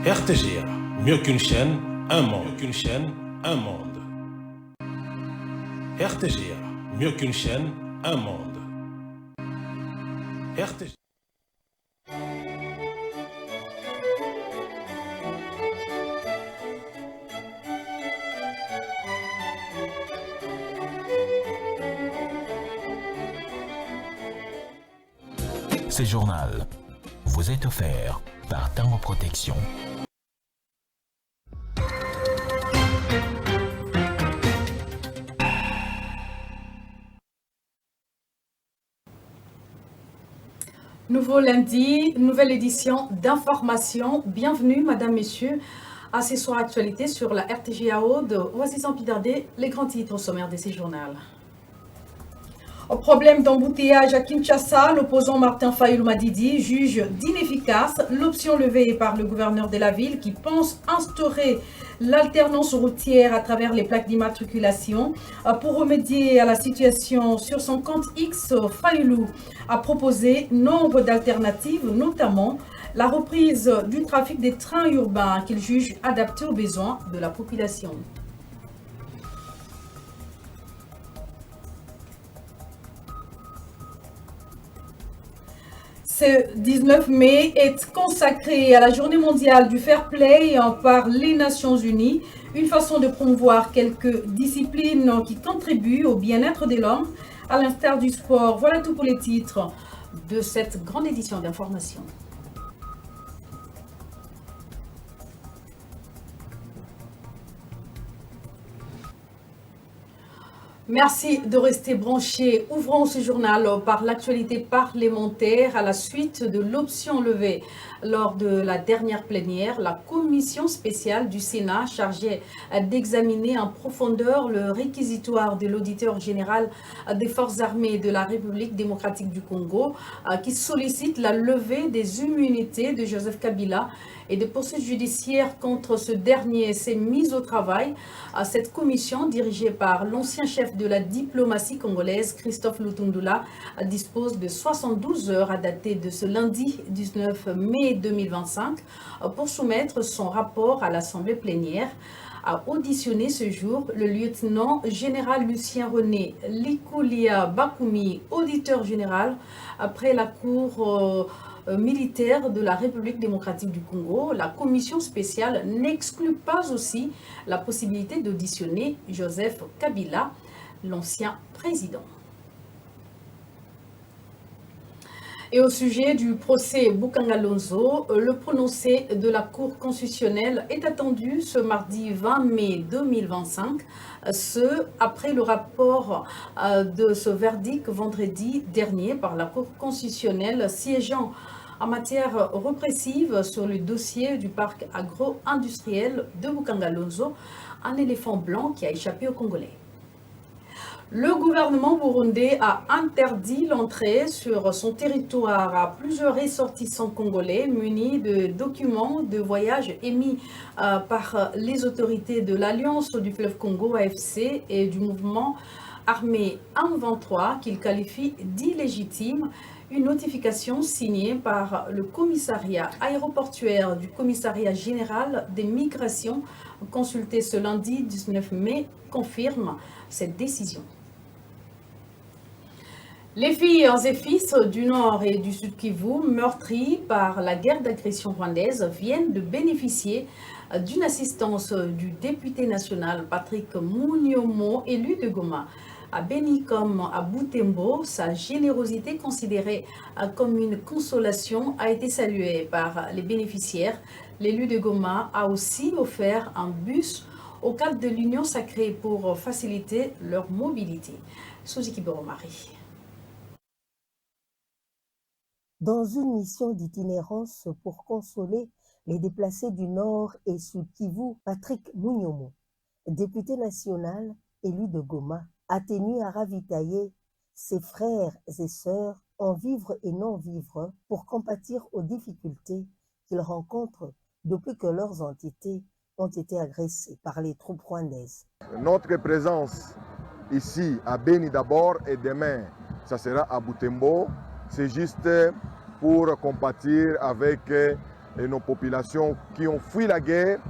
RTGA, mieux qu'une chaîne, un monde. Un monde. RTGA, mieux qu'une chaîne, un monde. RTGA. Ce journal vous est offert par Tango Protection. Nouveau lundi, nouvelle édition d'information. Bienvenue, madame, messieurs, à ces soirs actualités sur la RTGA Aude. Voici sans plus tarder les grands titres au sommaire de ces journaux. Au problème d'embouteillage à Kinshasa, l'opposant Martin Fayulu Madidi juge d'inefficace l'option levée par le gouverneur de la ville qui pense instaurer l'alternance routière à travers les plaques d'immatriculation. Pour remédier à la situation sur son compte X, Fayulu a proposé nombre d'alternatives, notamment la reprise du trafic des trains urbains qu'il juge adapté aux besoins de la population. Ce 19 mai est consacré à la journée mondiale du fair play par les Nations Unies, une façon de promouvoir quelques disciplines qui contribuent au bien-être de l'homme, à l'instar du sport. Voilà tout pour les titres de cette grande édition d'information. Merci de rester branchés. Ouvrons ce journal par l'actualité parlementaire à la suite de l'option levée. Lors de la dernière plénière, la commission spéciale du Sénat chargée d'examiner en profondeur le réquisitoire de l'auditeur général des forces armées de la République démocratique du Congo qui sollicite la levée des immunités de Joseph Kabila et des poursuites judiciaires contre ce dernier s'est mise au travail. Cette commission, dirigée par l'ancien chef de la diplomatie congolaise, Christophe Lutundula, dispose de 72 heures à dater de ce lundi 19 mai 2025 pour soumettre son rapport à l'Assemblée plénière. A auditionné ce jour le lieutenant général Lucien René Likulia Bakumi, auditeur général après la Cour militaire de la République démocratique du Congo. La commission spéciale n'exclut pas aussi la possibilité d'auditionner Joseph Kabila, l'ancien président. Et au sujet du procès Boukangalonzo, le prononcé de la Cour constitutionnelle est attendu ce mardi 20 mai 2025, ce après le rapport de ce verdict vendredi dernier par la Cour constitutionnelle siégeant en matière répressive sur le dossier du parc agro-industriel de Boukangalonzo, un éléphant blanc qui a échappé aux Congolais. Le gouvernement burundais a interdit l'entrée sur son territoire à plusieurs ressortissants congolais munis de documents de voyage émis par les autorités de l'Alliance du fleuve Congo AFC et du mouvement armé M23 qu'il qualifie d'illégitime. Une notification signée par le commissariat aéroportuaire du commissariat général des migrations consulté ce lundi 19 mai confirme cette décision. Les filles et fils du Nord et du Sud Kivu, meurtris par la guerre d'agression rwandaise, viennent de bénéficier d'une assistance du député national Patrick Mouniomo, élu de Goma. À Beni comme à Butembo, sa générosité considérée comme une consolation a été saluée par les bénéficiaires. L'élu de Goma a aussi offert un bus au cadre de l'Union sacrée pour faciliter leur mobilité. Suzy Marie. Dans une mission d'itinérance pour consoler les déplacés du Nord et Sud Kivu, Patrick Mouniomo, député national élu de Goma, a tenu à ravitailler ses frères et sœurs en vivre et non-vivre pour compatir aux difficultés qu'ils rencontrent depuis que leurs entités ont été agressées par les troupes rwandaises. Notre présence ici à Beni d'abord et demain, ça sera à Butembo. C'est juste pour compatir avec et nos populations qui ont fui la guerre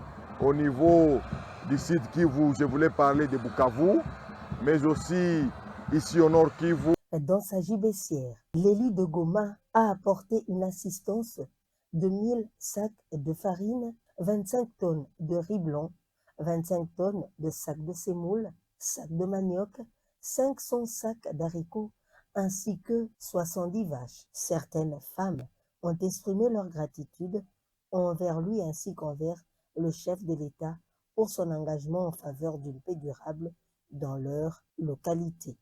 au niveau du sud Kivu. Je voulais parler de Bukavu, mais aussi ici au nord Kivu. Dans sa gibecière, l'élu de Goma a apporté une assistance de 1000 sacs de farine, 25 tonnes de riz blanc, 25 tonnes de sacs de semoule, sacs de manioc, 500 sacs d'haricots, ainsi que 70 vaches. Certaines femmes ont exprimé leur gratitude envers lui ainsi qu'envers le chef de l'État pour son engagement en faveur d'une paix durable dans leur localité.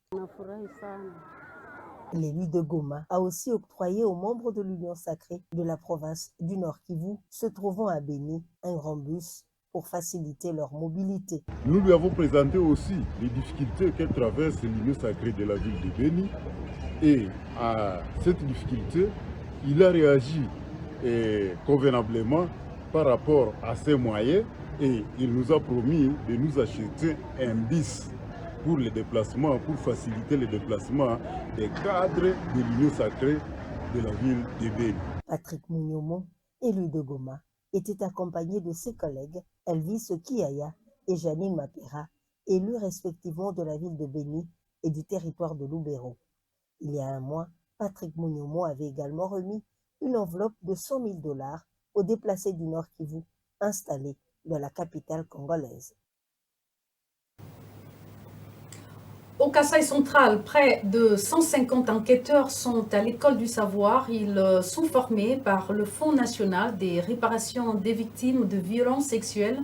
L'élu de Goma a aussi octroyé aux membres de l'Union sacrée de la province du Nord Kivu, se trouvant à Béni, un grand bus pour faciliter leur mobilité. Nous lui avons présenté aussi les difficultés qu'elle traverse l'Union sacrée de la ville de Béni. Et à cette difficulté, il a réagi convenablement par rapport à ses moyens et il nous a promis de nous acheter un bis pour les déplacements, pour faciliter les déplacements des cadres de l'Union sacrée de la ville de Béni. Patrick Mounyomo, élu de Goma, était accompagné de ses collègues Elvis Kiaya et Janine Mapera, élus respectivement de la ville de Béni et du territoire de Lubero. Il y a un mois, Patrick Mounyomo avait également remis une enveloppe de 100 000 $ aux déplacés du Nord Kivu installés dans la capitale congolaise. Au Kasaï central, près de 150 enquêteurs sont à l'école du savoir. Ils sont formés par le Fonds national des réparations des victimes de violences sexuelles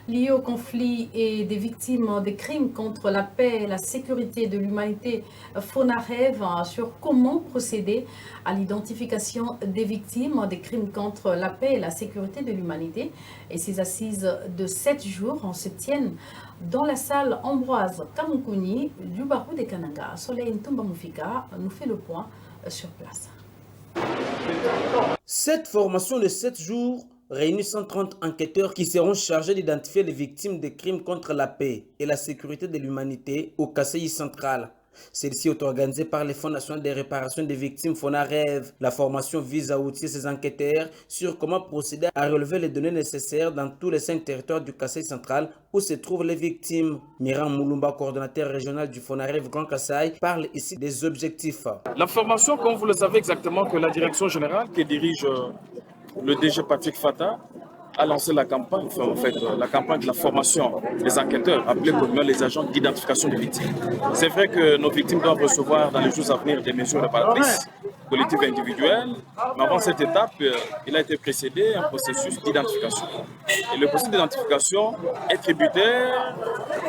liées au conflit et des victimes des crimes contre la paix et la sécurité de l'humanité, FONAREV, sur comment procéder à l'identification des victimes des crimes contre la paix et la sécurité de l'humanité. Et ces assises de 7 jours se tiennent dans la salle Ambroise Kamukuni du barreau de Kananga. Soleil Ntumba Moufika nous fait le point sur place. Cette formation de 7 jours réunit 130 enquêteurs qui seront chargés d'identifier les victimes des crimes contre la paix et la sécurité de l'humanité au Kasaï central. Celle-ci est organisée par les Fonds nationaux des réparations des victimes FONAREV. La formation vise à outiller ces enquêteurs sur comment procéder à relever les données nécessaires dans tous les 5 territoires du Kasaï central où se trouvent les victimes. Miran Moulumba, coordonnateur régional du FONAREV Grand Kasaï, parle ici des objectifs. La formation, comme vous le savez exactement, que la direction générale qui dirige le DG Patrick Fata a lancé la campagne, la campagne de la formation des enquêteurs, appelés communément les agents d'identification des victimes. C'est vrai que nos victimes doivent recevoir dans les jours à venir des mesures réparatrices, collectives et individuelles, mais avant cette étape, il a été précédé un processus d'identification. Et le processus d'identification est tributaire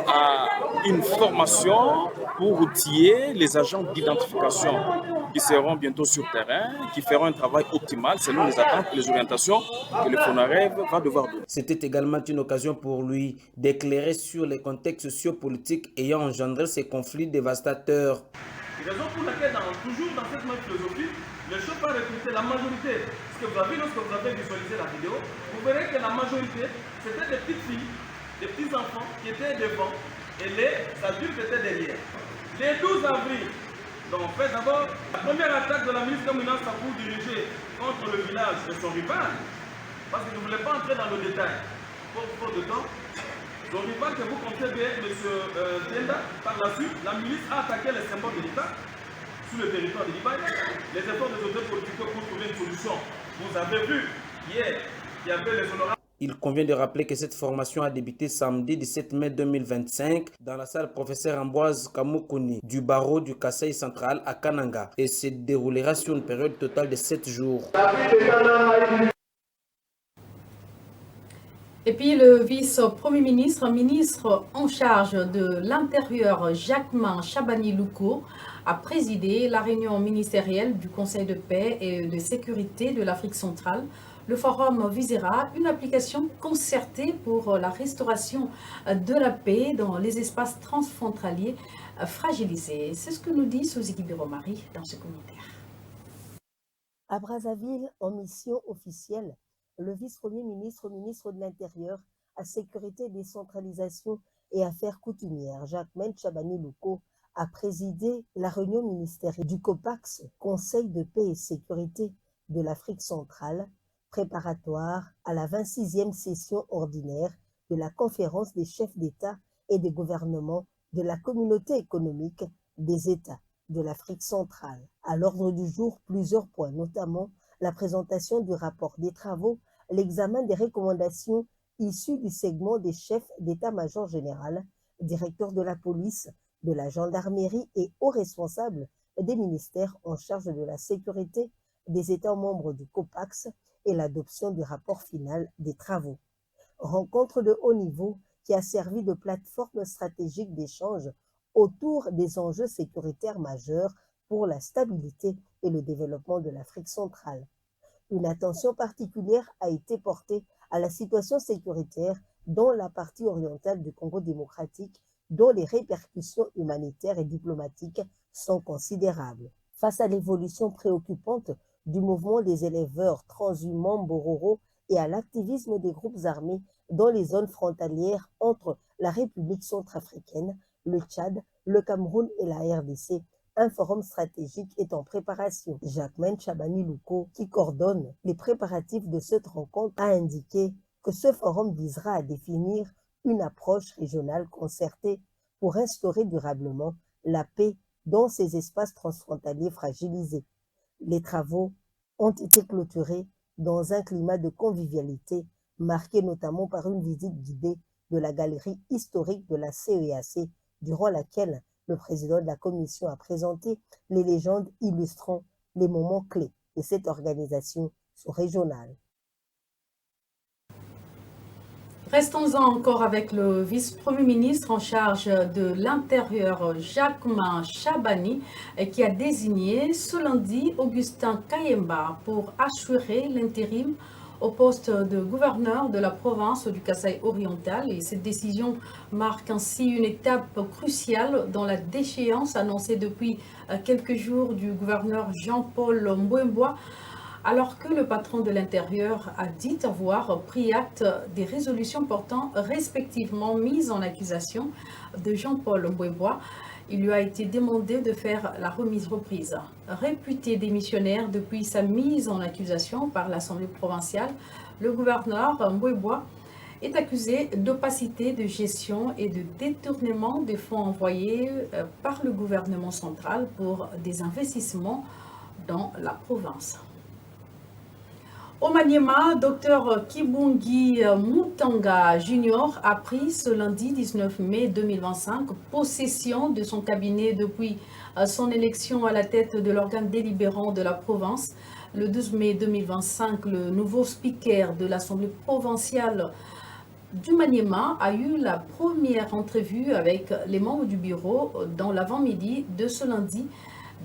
à une formation pour outiller les agents d'identification qui seront bientôt sur terrain, qui feront un travail optimal selon les attentes et les orientations que le FONAREV va devoir donner. C'était également une occasion pour lui d'éclairer sur les contextes sociopolitiques ayant engendré ces conflits dévastateurs. Raison pour laquelle, toujours dans cette même philosophie, le chef a recruté la majorité. Ce que vous avez vu lorsque vous avez visualisé la vidéo, vous verrez que la majorité, c'était des petites filles, des petits enfants qui étaient devant et les adultes étaient derrière. Les 12 avril, donc fait d'abord la première attaque de la milice communale pour diriger contre le village de son rival, parce que je ne voulais pas entrer dans le détail. Pour de temps, son rival que vous comptez bien, M. Tenda, par la suite, la milice a attaqué les symboles de l'État sur le territoire de l'Ibaï. Les efforts des auteurs politiques pour trouver une solution. Vous avez vu hier, il y avait les honorables. Il convient de rappeler que cette formation a débuté samedi 17 mai 2025 dans la salle professeur Ambroise Kamukuni du barreau du Kasaï central à Kananga et se déroulera sur une période totale de 7 jours. Et puis le vice-premier ministre, ministre en charge de l'Intérieur, Jacquemin Chabani-Louko, a présidé la réunion ministérielle du Conseil de paix et de sécurité de l'Afrique centrale. Le forum visera une application concertée pour la restauration de la paix dans les espaces transfrontaliers fragilisés. C'est ce que nous dit Souziki Biromari dans ce commentaire. À Brazzaville, en mission officielle, le vice-premier ministre, ministre de l'Intérieur, à Sécurité, Décentralisation et Affaires coutumières, Jacquemin Chabani-Louko, a présidé la réunion ministérielle du COPAX, Conseil de paix et sécurité de l'Afrique centrale, préparatoire à la 26e session ordinaire de la conférence des chefs d'État et des gouvernements de la communauté économique des États de l'Afrique centrale. À l'ordre du jour, plusieurs points, notamment la présentation du rapport des travaux, l'examen des recommandations issues du segment des chefs d'état-major général, directeurs de la police, de la gendarmerie et hauts responsables des ministères en charge de la sécurité des États membres du COPAX et l'adoption du rapport final des travaux. Rencontre de haut niveau qui a servi de plateforme stratégique d'échange autour des enjeux sécuritaires majeurs pour la stabilité et le développement de l'Afrique centrale. Une attention particulière a été portée à la situation sécuritaire dans la partie orientale du Congo démocratique, dont les répercussions humanitaires et diplomatiques sont considérables. Face à l'évolution préoccupante du mouvement des éleveurs transhumants Bororo et à l'activisme des groupes armés dans les zones frontalières entre la République centrafricaine, le Tchad, le Cameroun et la RDC, un forum stratégique est en préparation. Jacquemaine Chabani-Louko, qui coordonne les préparatifs de cette rencontre, a indiqué que ce forum visera à définir une approche régionale concertée pour instaurer durablement la paix dans ces espaces transfrontaliers fragilisés. Les travaux ont été clôturés dans un climat de convivialité, marqué notamment par une visite guidée de la galerie historique de la CEAC, durant laquelle le président de la commission a présenté les légendes illustrant les moments clés de cette organisation sous-régionale. Restons-en encore avec le vice-premier ministre en charge de l'Intérieur, Jacquemain Chabani, qui a désigné ce lundi Augustin Kayemba pour assurer l'intérim au poste de gouverneur de la province du Kasaï oriental. Et cette décision marque ainsi une étape cruciale dans la déchéance annoncée depuis quelques jours du gouverneur Jean-Paul Mbouembois, alors que le patron de l'Intérieur a dit avoir pris acte des résolutions portant respectivement mise en accusation de Jean-Paul Mbouembois. Il lui a été demandé de faire la remise reprise. Réputé démissionnaire depuis sa mise en accusation par l'Assemblée provinciale, le gouverneur Mbouembois est accusé d'opacité de gestion et de détournement des fonds envoyés par le gouvernement central pour des investissements dans la province. Au Maniema, Dr Kibungi Mutanga Jr. a pris ce lundi 19 mai 2025 possession de son cabinet depuis son élection à la tête de l'organe délibérant de la province. Le 12 mai 2025, le nouveau speaker de l'Assemblée provinciale du Maniema a eu la première entrevue avec les membres du bureau dans l'avant-midi de ce lundi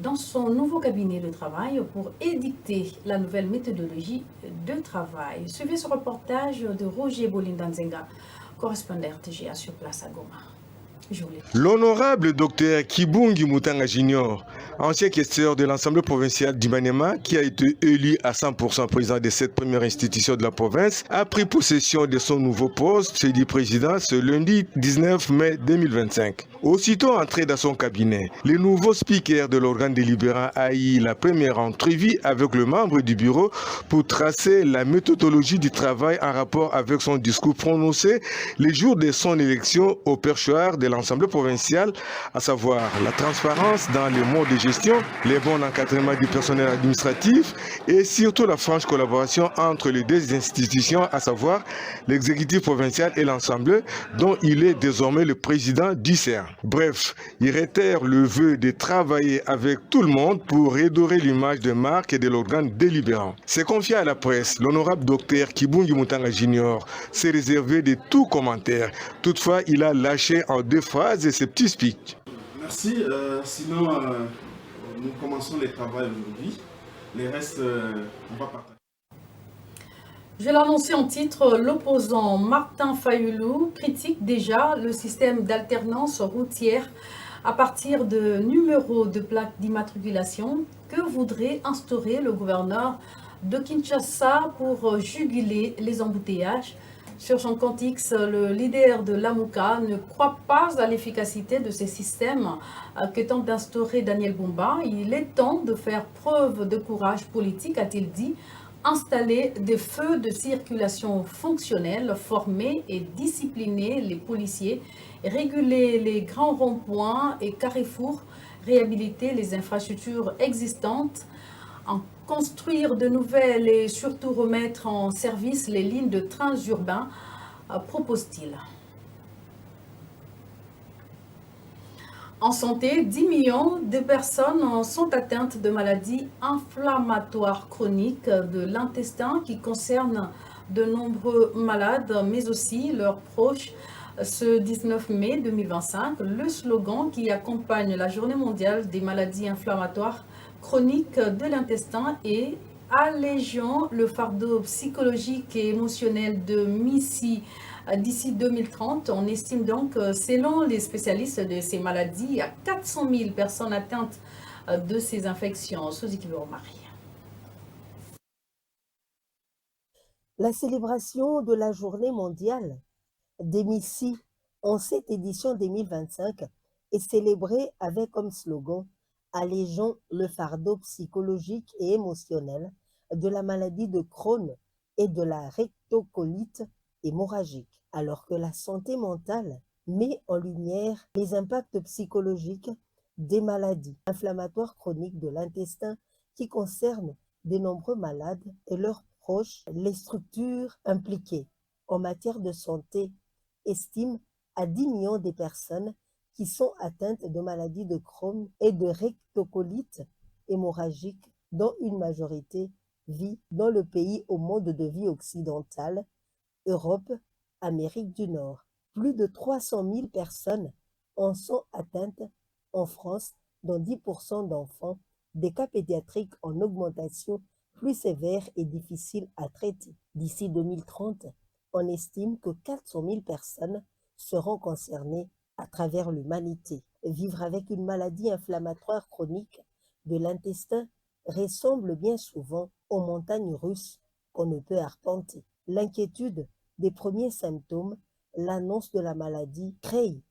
dans son nouveau cabinet de travail pour édicter la nouvelle méthodologie de travail. Suivez ce reportage de Roger Bolindanzenga, correspondant RTGA sur place à Goma. L'honorable docteur Kibungi Mutanga Jr., ancien questeur de l'Assemblée provinciale du Maniema, qui a été élu à 100% président de cette première institution de la province, a pris possession de son nouveau poste, celui du président, ce lundi 19 mai 2025. Aussitôt entré dans son cabinet, le nouveau speaker de l'organe délibérant a eu la première entrevue avec le membre du bureau pour tracer la méthodologie du travail en rapport avec son discours prononcé les jours de son élection au perchoir de l'Assemblée provinciale, à savoir la transparence dans les modes de gestion, les bons encadrements du personnel administratif et surtout la franche collaboration entre les deux institutions, à savoir l'exécutif provincial et l'Assemblée, dont il est désormais le président du CERN. Bref, il réitère le vœu de travailler avec tout le monde pour redorer l'image de marque et de l'organe délibérant. C'est confié à la presse, l'honorable docteur Kibungi Mutanga Jr. s'est réservé de tout commentaire. Toutefois, il a lâché en 2 phrases ce petit speech. Merci. Sinon, nous commençons les travaux aujourd'hui. Les restes, on va partager. Je l'ai annoncé en titre, l'opposant Martin Fayoulou critique déjà le système d'alternance routière à partir de numéros de plaques d'immatriculation que voudrait instaurer le gouverneur de Kinshasa pour juguler les embouteillages. Sur son compte X, le leader de l'Amouka ne croit pas à l'efficacité de ces systèmes que tente d'instaurer Daniel Bumba. Il est temps de faire preuve de courage politique, a-t-il dit, installer des feux de circulation fonctionnels, former et discipliner les policiers, réguler les grands ronds-points et carrefours, réhabiliter les infrastructures existantes, en construire de nouvelles et surtout remettre en service les lignes de trains urbains, propose-t-il. En santé, 10 millions de personnes sont atteintes de maladies inflammatoires chroniques de l'intestin qui concernent de nombreux malades, mais aussi leurs proches. Ce 19 mai 2025, le slogan qui accompagne la Journée mondiale des maladies inflammatoires chroniques de l'intestin est « Allégeons le fardeau psychologique et émotionnel de MICI ». D'ici 2030, on estime donc, selon les spécialistes de ces maladies, à 400 000 personnes atteintes de ces infections. Suzy Marie. La célébration de la Journée mondiale des MICI en cette édition 2025 est célébrée avec comme slogan « Allégeons le fardeau psychologique et émotionnel de la maladie de Crohn et de la rectocolite hémorragique ». Alors que la santé mentale met en lumière les impacts psychologiques des maladies inflammatoires chroniques de l'intestin qui concernent de nombreux malades et leurs proches, les structures impliquées en matière de santé estiment à 10 millions de personnes qui sont atteintes de maladies de Crohn et de rectocolite hémorragique, dont une majorité vit dans le pays au mode de vie occidental, Europe, Amérique du Nord. Plus de 300 000 personnes en sont atteintes en France, dont 10% d'enfants, des cas pédiatriques en augmentation plus sévère et difficile à traiter. D'ici 2030, on estime que 400 000 personnes seront concernées à travers l'humanité. Vivre avec une maladie inflammatoire chronique de l'intestin ressemble bien souvent aux montagnes russes qu'on ne peut arpenter. L'inquiétude des premiers symptômes, l'annonce de la maladie crée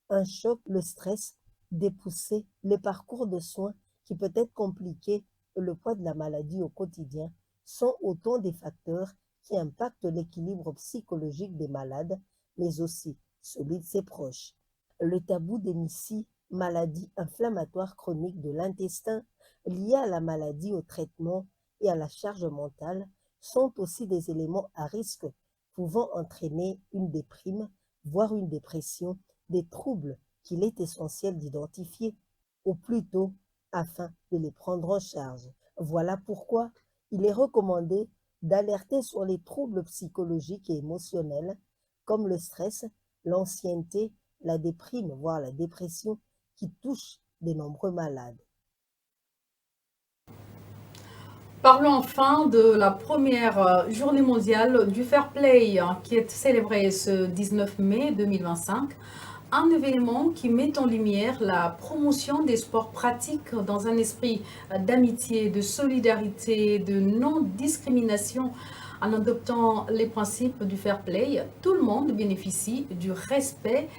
un choc, le stress, dépousser le parcours de soins qui peut être compliqué et le poids de la maladie au quotidien sont autant des facteurs qui impactent l'équilibre psychologique des malades, mais aussi celui de ses proches. Le tabou des MICI, maladie inflammatoire chronique de l'intestin, liée à la maladie, au traitement et à la charge mentale, sont aussi des éléments à risque pouvant entraîner une déprime, voire une dépression, des troubles qu'il est essentiel d'identifier au plus tôt afin de les prendre en charge. Voilà pourquoi il est recommandé d'alerter sur les troubles psychologiques et émotionnels comme le stress, l'ancienneté, la déprime, voire la dépression qui touchent de nombreux malades. Parlons enfin de la première journée mondiale du Fair Play qui est célébrée ce 19 mai 2025. Un événement qui met en lumière la promotion des sports pratiques dans un esprit d'amitié, de solidarité, de non-discrimination. En adoptant les principes du Fair Play, tout le monde bénéficie du respect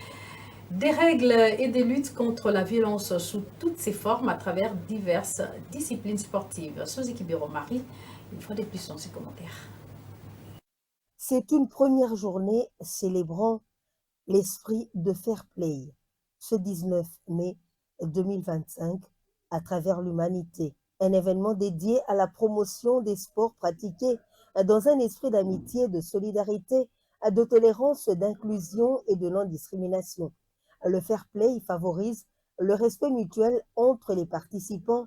des règles et des luttes contre la violence sous toutes ses formes à travers diverses disciplines sportives. Suzy Marie, une fois de plus dans ses commentaires. C'est une première journée célébrant l'esprit de fair play, ce 19 mai 2025 à travers l'humanité. Un événement dédié à la promotion des sports pratiqués dans un esprit d'amitié, de solidarité, de tolérance, d'inclusion et de non-discrimination. Le fair play favorise le respect mutuel entre les participants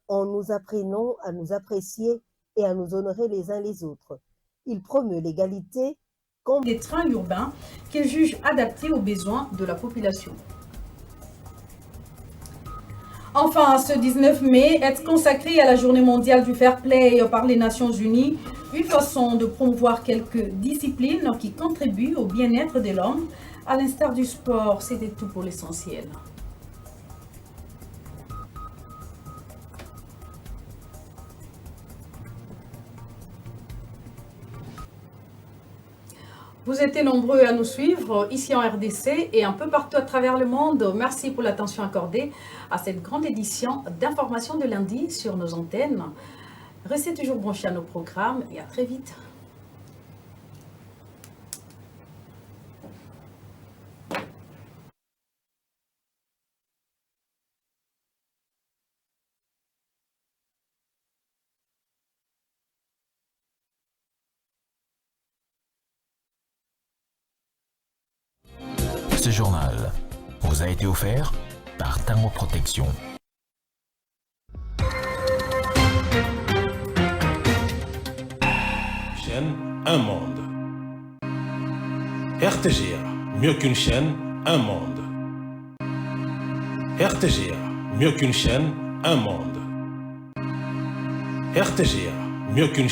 en nous apprenant à nous apprécier et à nous honorer les uns les autres. Il promeut l'égalité comme des trains urbains qu'il juge adaptés aux besoins de la population. Enfin, ce 19 mai est consacré à la Journée mondiale du Fair Play par les Nations Unies, une façon de promouvoir quelques disciplines qui contribuent au bien-être de l'homme. À l'instar du sport, c'était tout pour l'essentiel. Vous étiez nombreux à nous suivre ici en RDC et un peu partout à travers le monde. Merci pour l'attention accordée à cette grande édition d'information de lundi sur nos antennes. Restez toujours branchés à nos programmes et à très vite. Ce journal vous a été offert par Tango Protection. Chaîne, un monde. RTGA, mieux qu'une chaîne, un monde. RTGA, mieux qu'une chaîne, un monde. RTGA, mieux qu'une